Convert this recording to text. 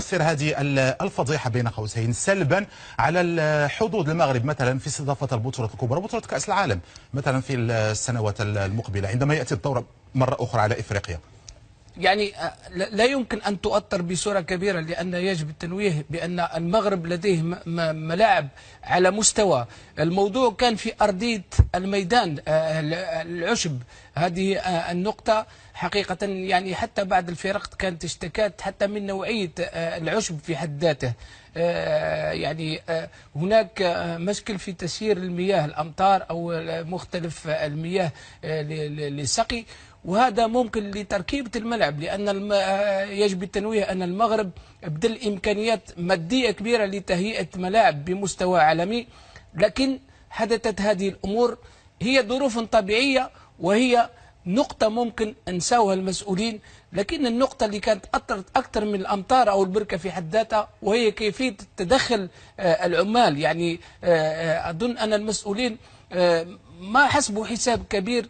تؤثر هذه الفضيحة بين قوسين سلبا على حظوظ المغرب مثلا في استضافة البطولة الكبرى، بطولة كأس العالم مثلا في السنوات المقبلة عندما يأتي الدور مرة أخرى على إفريقيا؟ يعني لا يمكن أن تؤثر بصورة كبيرة، لأن يجب التنويه بأن المغرب لديه ملاعب على مستوى. الموضوع كان في أرضية الميدان العشب. هذه النقطة حقيقة يعني حتى بعض الفرق كانت اشتكت حتى من نوعية العشب في حد ذاته. يعني هناك مشكل في تسيير المياه، الأمطار أو مختلف المياه للسقي، وهذا ممكن لتركيبة الملعب، لأن يجب التنويه أن المغرب بذل إمكانيات مادية كبيرة لتهيئة ملاعب بمستوى عالمي، لكن حدثت هذه الأمور. هي ظروف طبيعية وهي نقطة ممكن أنساوها المسؤولين، لكن النقطة اللي كانت أثرت أكثر من الأمطار أو البركة في حد ذاتها وهي كيفية تدخل العمال. يعني أظن أن المسؤولين ما حسبوا حساب كبير